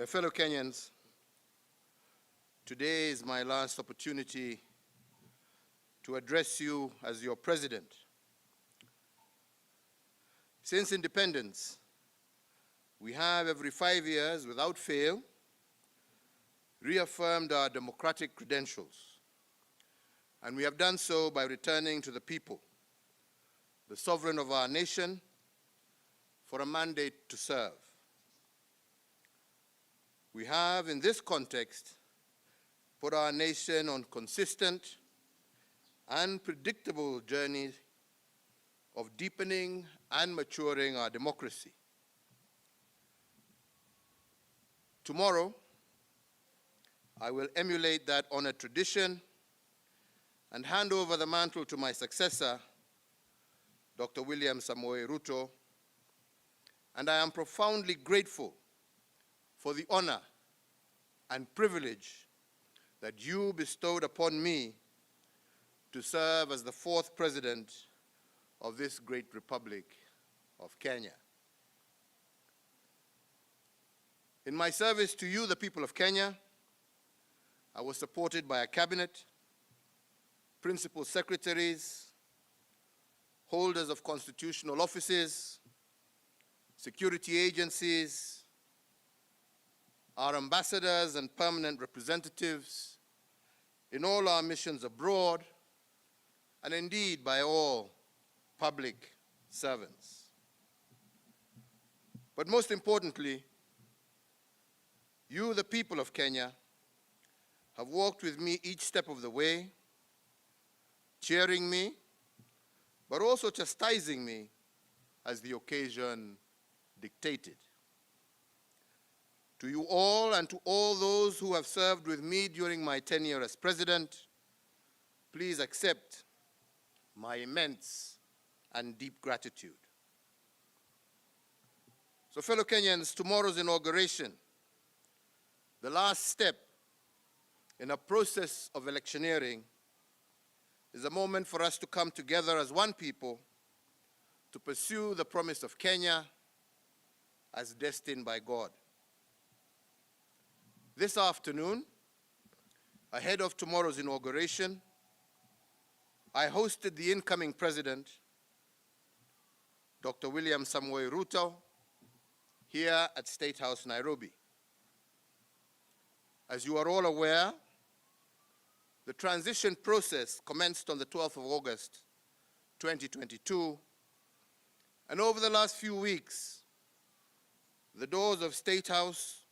Fellow Kenyans, today is my last opportunity to address you as your president. Since independence, we have every 5 years, without fail, reaffirmed our democratic credentials. And we have done so by returning to the people, the sovereign of our nation, for a mandate to serve. We have, in this context, put our nation on consistent and predictable journey of deepening and maturing our democracy. Tomorrow, I will emulate that honored tradition and hand over the mantle to my successor, Dr. William Samoei Ruto, and I am profoundly grateful for the honor and privilege that you bestowed upon me to serve as the fourth president of this great Republic of Kenya. In my service to you, the people of Kenya, I was supported by a cabinet, principal secretaries, holders of constitutional offices, security agencies, our ambassadors and permanent representatives in all our missions abroad, and indeed by all public servants. But most importantly, you, the people of Kenya, have walked with me each step of the way, cheering me, but also chastising me as the occasion dictated. To you all and to all those who have served with me during my tenure as president, please accept my immense and deep gratitude. So, fellow Kenyans, tomorrow's inauguration, the last step in a process of electioneering, is a moment for us to come together as one people to pursue the promise of Kenya as destined by God. This afternoon, ahead of tomorrow's inauguration, I hosted the incoming president, Dr. William Samoei Ruto, here at State House, Nairobi. As you are all aware, the transition process commenced on the 12th of August, 2022, and over the last few weeks, the doors of State House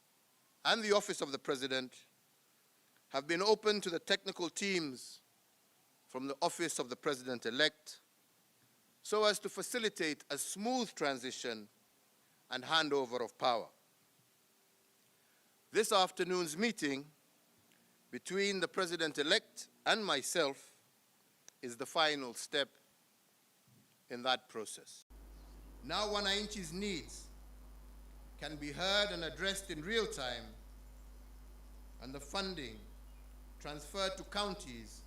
and the Office of the President have been open to the technical teams from the Office of the President-elect so as to facilitate a smooth transition and handover of power. This afternoon's meeting between the President-elect and myself is the final step in that process. Now Wananchi's needs can be heard and addressed in real time, and the funding transferred to counties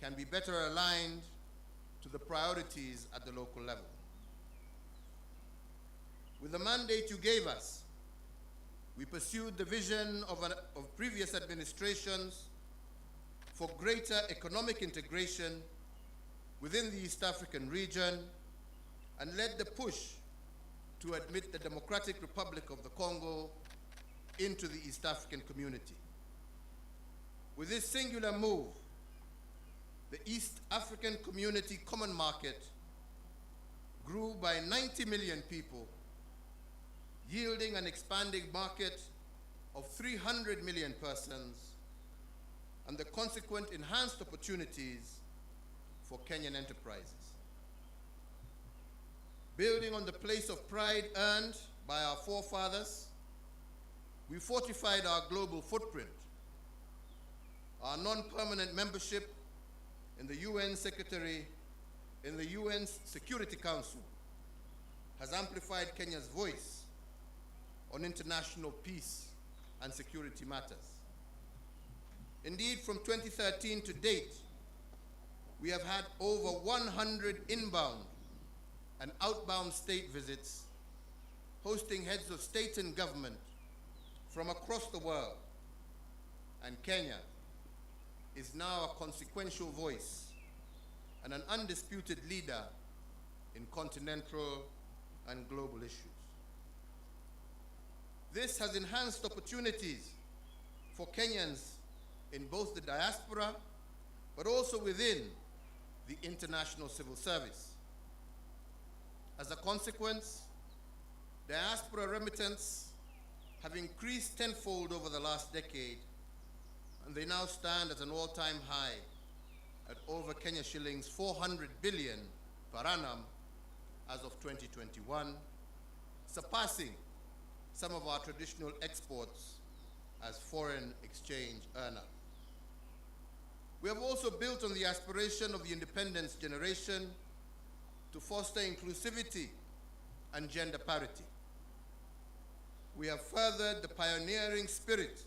can be better aligned to the priorities at the local level. With the mandate you gave us, we pursued the vision of previous administrations for greater economic integration within the East African region and led the push to admit the Democratic Republic of the Congo into the East African community. With this singular move, the East African Community Common Market grew by 90 million people, yielding an expanding market of 300 million persons and the consequent enhanced opportunities for Kenyan enterprises. Building on the place of pride earned by our forefathers, we fortified our global footprint. Our non-permanent membership in the UN Security Council has amplified Kenya's voice on international peace and security matters. Indeed, from 2013 to date, we have had over 100 inbound and outbound state visits, hosting heads of state and government from across the world, and Kenya is now a consequential voice and an undisputed leader in continental and global issues. This has enhanced opportunities for Kenyans in both the diaspora, but also within the international civil service. As a consequence, diaspora remittance have increased tenfold over the last decade, and they now stand at an all-time high at over Kenya shillings 400 billion per annum as of 2021, surpassing some of our traditional exports as foreign exchange earner. We have also built on the aspiration of the independence generation to foster inclusivity and gender parity. We have furthered the pioneering spirit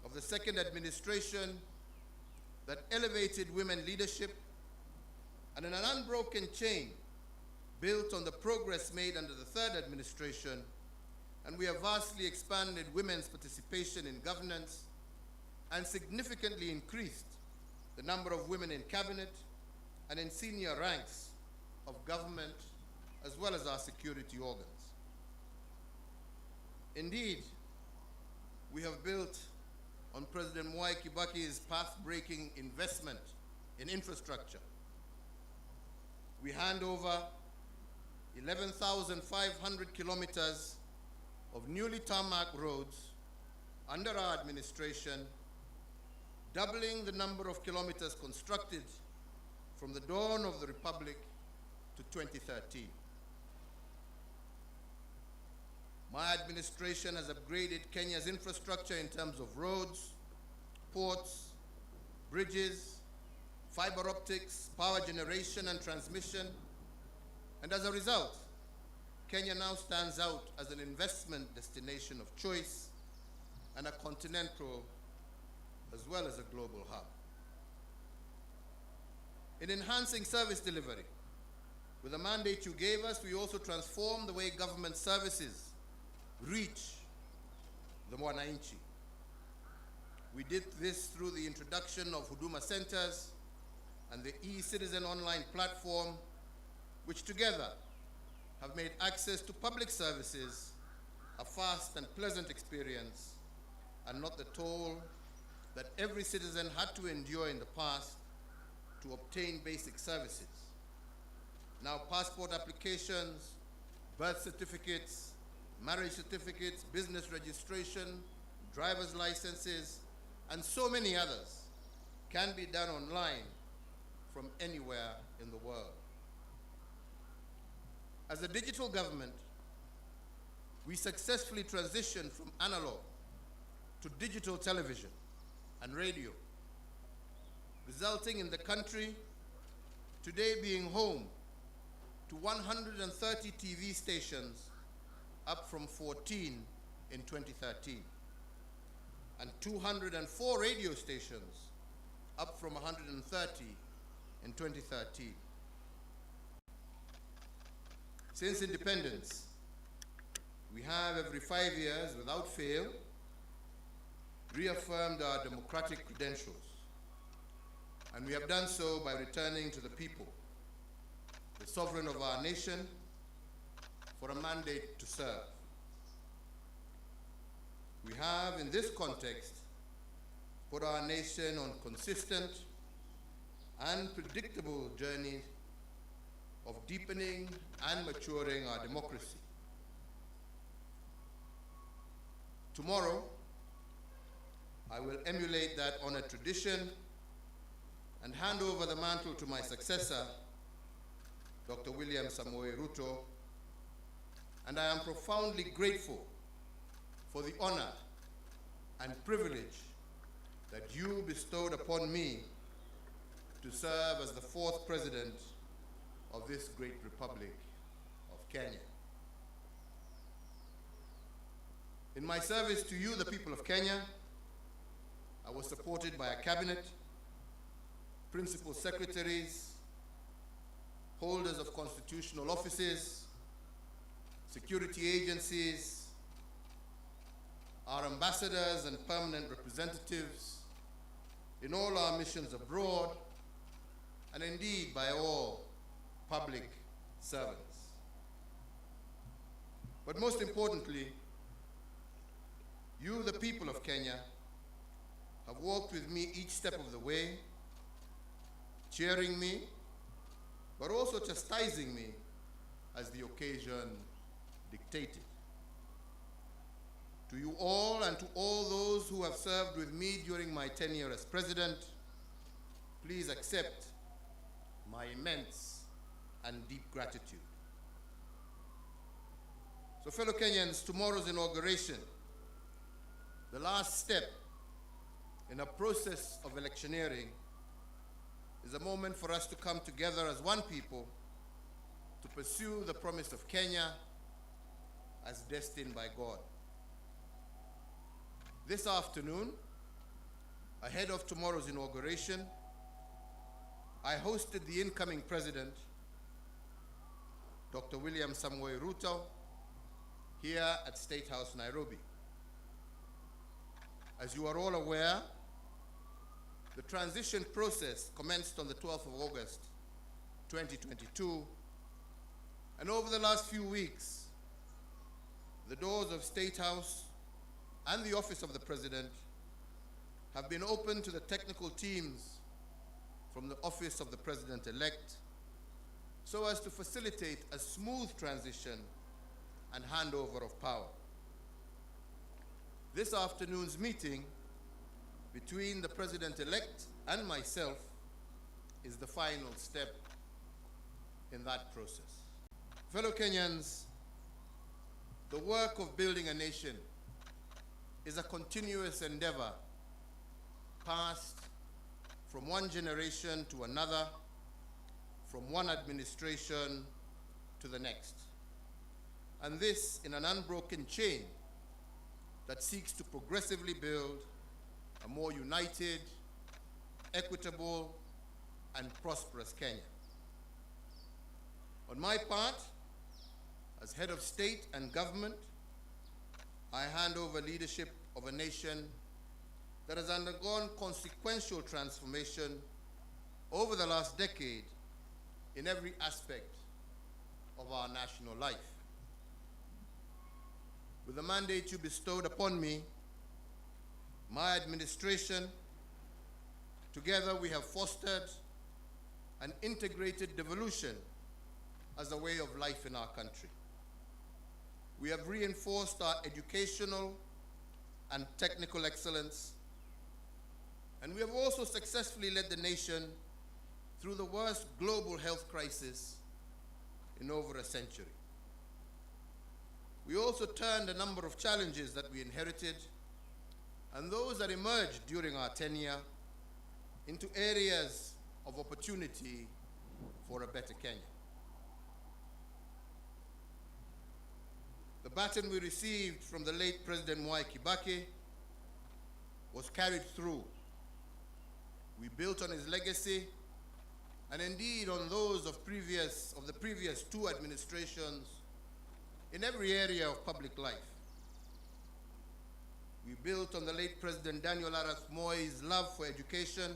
of the second administration that elevated women leadership, and in an unbroken chain built on the progress made under the third administration, and we have vastly expanded women's participation in governance and significantly increased the number of women in cabinet and in senior ranks of government, as well as our security organs. Indeed, we have built on President Mwai Kibaki's path-breaking investment in infrastructure. We hand over 11,500 kilometers of newly tarmac roads under our administration, doubling the number of kilometers constructed from the dawn of the Republic to 2013. My administration has upgraded Kenya's infrastructure in terms of roads, ports, bridges, fiber optics, power generation and transmission, and as a result, Kenya now stands out as an investment destination of choice and a continental as well as a global hub. In enhancing service delivery, with the mandate you gave us, we also transformed the way government services reach the Mwananchi. We did this through the introduction of Huduma Centers and the e-Citizen online platform, which together have made access to public services a fast and pleasant experience, and not the toll that every citizen had to endure in the past to obtain basic services. Now passport applications, birth certificates, marriage certificates, business registration, driver's licenses, and so many others can be done online from anywhere in the world. As a digital government, we successfully transitioned from analog to digital television and radio, resulting in the country today being home to 130 TV stations, up from 14 in 2013, and 204 radio stations, up from 130 in 2013. Since independence, we have every 5 years, without fail, reaffirmed our democratic credentials, and we have done so by returning to the people, the sovereign of our nation, for a mandate to serve. We have, in this context, put our nation on consistent and predictable journey of deepening and maturing our democracy. Tomorrow, I will emulate that honored tradition and hand over the mantle to my successor, Dr. William Samoei Ruto, and I am profoundly grateful for the honor and privilege that you bestowed upon me to serve as the 4th president of this great republic of Kenya. In my service to you, the people of Kenya, I was supported by a cabinet, principal secretaries, holders of constitutional offices, security agencies, our ambassadors and permanent representatives in all our missions abroad, and indeed by all public servants. But most importantly, you, the people of Kenya, have walked with me each step of the way, cheering me, but also chastising me as the occasion dictated. To you all and to all those who have served with me during my tenure as president, please accept my immense and deep gratitude. So fellow Kenyans, tomorrow's inauguration, the last step in a process of electioneering, is a moment for us to come together as one people to pursue the promise of Kenya as destined by God. This afternoon, ahead of tomorrow's inauguration, I hosted the incoming president, Dr. William Samoei Ruto, here at State House, Nairobi. As you are all aware, the transition process commenced on the 12th of August, 2022, and over the last few weeks, the doors of State House and the Office of the President have been open to the technical teams from the Office of the President-elect so as to facilitate a smooth transition and handover of power. This afternoon's meeting between the President-elect and myself is the final step in that process. Fellow Kenyans, the work of building a nation is a continuous endeavor passed from one generation to another, from one administration to the next. And this in an unbroken chain that seeks to progressively build a more united, equitable, and prosperous Kenya. On my part, as head of state and government, I hand over leadership of a nation that has undergone consequential transformation over the last decade in every aspect of our national life. With the mandate you bestowed upon me, my administration, together we have fostered an integrated devolution as a way of life in our country. We have reinforced our educational and technical excellence, and we have also successfully led the nation through the worst global health crisis in over a century. We also turned a number of challenges that we inherited and those that emerged during our tenure into areas of opportunity for a better Kenya. The baton we received from the late President Mwai Kibaki was carried through. We built on his legacy and indeed on those of the previous two administrations in every area of public life. We built on the late President Daniel Arap Moi's love for education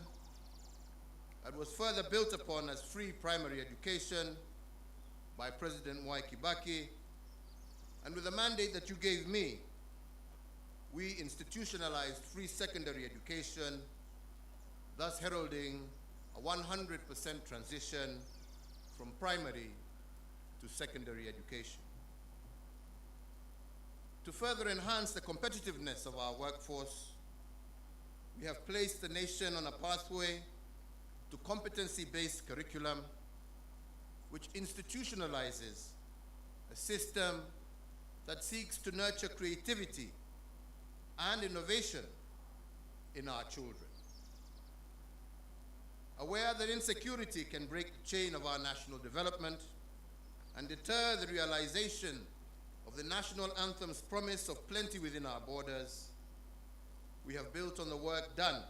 and was further built upon as free primary education by President Mwai Kibaki. And with the mandate that you gave me, we institutionalized free secondary education, thus heralding a 100% transition from primary to secondary education. To further enhance the competitiveness of our workforce, we have placed the nation on a pathway to competency-based curriculum, which institutionalizes a system that seeks to nurture creativity and innovation in our children. Aware that insecurity can break the chain of our national development and deter the realization of the national anthem's promise of plenty within our borders, we have built on the work done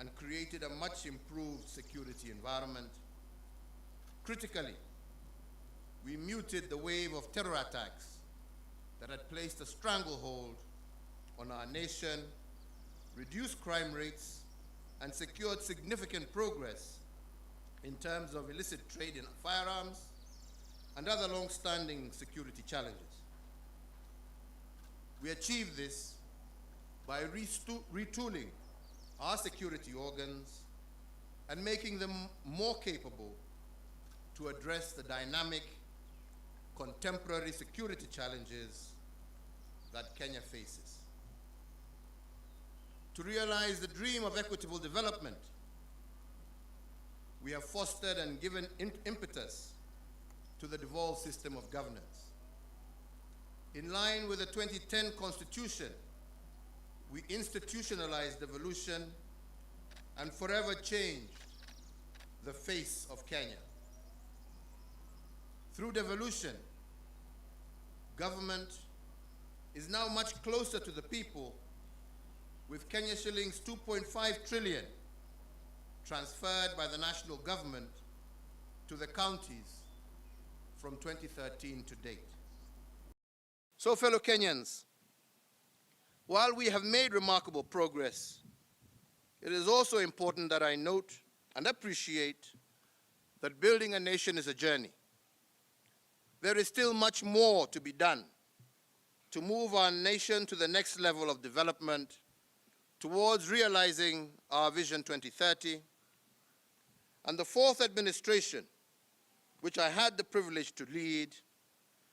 and created a much improved security environment. Critically, we muted the wave of terror attacks that had placed a stranglehold on our nation, reduced crime rates, and secured significant progress in terms of illicit trade in firearms and other long-standing security challenges. We achieved this by retooling our security organs and making them more capable to address the dynamic, contemporary security challenges that Kenya faces. To realize the dream of equitable development, we have fostered and given impetus to the devolved system of governance. In line with the 2010 Constitution, we institutionalized devolution and forever changed the face of Kenya. Through devolution, government is now much closer to the people, with Kenya shillings 2.5 trillion transferred by the national government to the counties from 2013 to date. So, fellow Kenyans, while we have made remarkable progress, it is also important that I note and appreciate that building a nation is a journey. There is still much more to be done to move our nation to the next level of development towards realizing our Vision 2030. And the fourth administration, which I had the privilege to lead,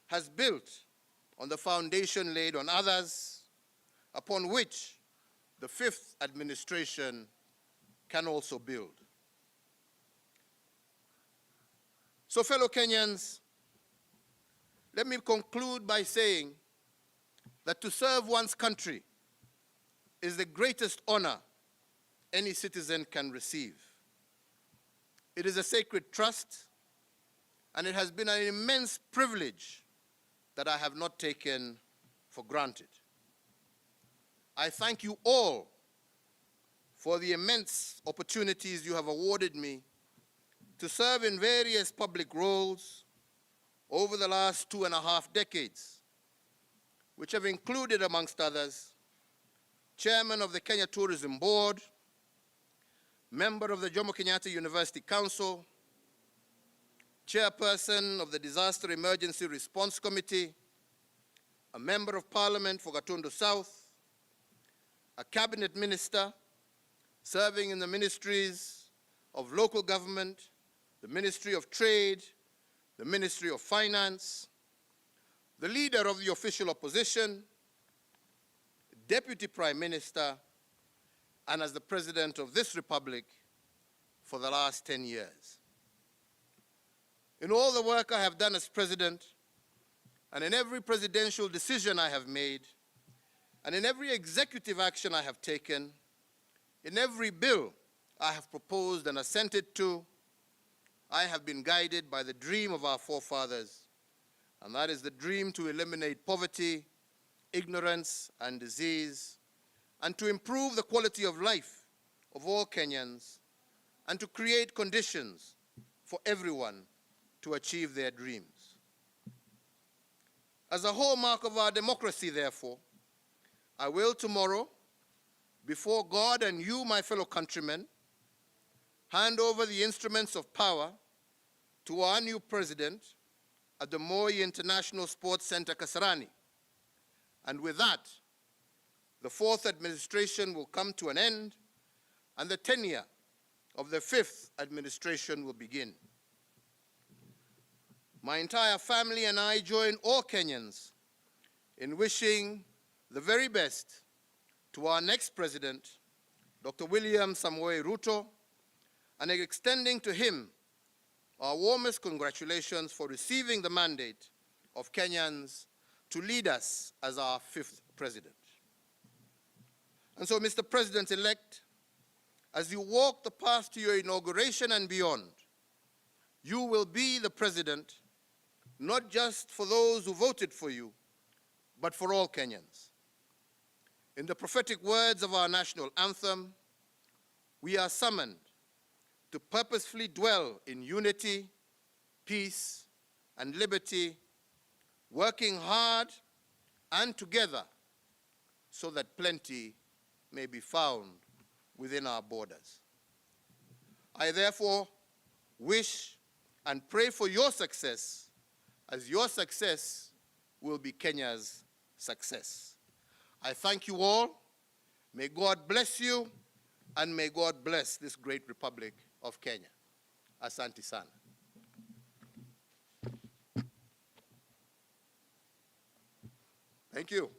has built on the foundation laid on others, upon which the fifth administration can also build. So, fellow Kenyans, let me conclude by saying that to serve one's country is the greatest honor any citizen can receive. It is a sacred trust, and it has been an immense privilege that I have not taken for granted. I thank you all for the immense opportunities you have awarded me to serve in various public roles over the last 2.5 decades, which have included, amongst others, Chairman of the Kenya Tourism Board, member of the Jomo Kenyatta University Council, Chairperson of the Disaster Emergency Response Committee, a Member of Parliament for Gatundu South, a Cabinet Minister serving in the Ministries of Local Government, the Ministry of Trade, the Ministry of Finance, the Leader of the Official Opposition, Deputy Prime Minister, and as the President of this Republic for the last 10 years. In all the work I have done as President, and in every presidential decision I have made, and in every executive action I have taken, in every bill I have proposed and assented to, I have been guided by the dream of our forefathers, and that is the dream to eliminate poverty, ignorance, and disease, and to improve the quality of life of all Kenyans, and to create conditions for everyone to achieve their dreams. As a hallmark of our democracy, therefore, I will tomorrow, before God and you, my fellow countrymen, hand over the instruments of power to our new president at the Moi International Sports Center, Kasarani. And with that, the fourth administration will come to an end, and the tenure of the fifth administration will begin. My entire family and I join all Kenyans in wishing the very best to our next president, Dr. William Samoei Ruto, and extending to him our warmest congratulations for receiving the mandate of Kenyans to lead us as our fifth president. And so, Mr. President-elect, as you walk the path to your inauguration and beyond, you will be the president not just for those who voted for you, but for all Kenyans. In the prophetic words of our national anthem, we are summoned to purposefully dwell in unity, peace, and liberty, working hard and together so that plenty may be found within our borders. I therefore wish and pray for your success, as your success will be Kenya's success. I thank you all. May God bless you, and may God bless this great Republic of Kenya. Asante sana. Thank you.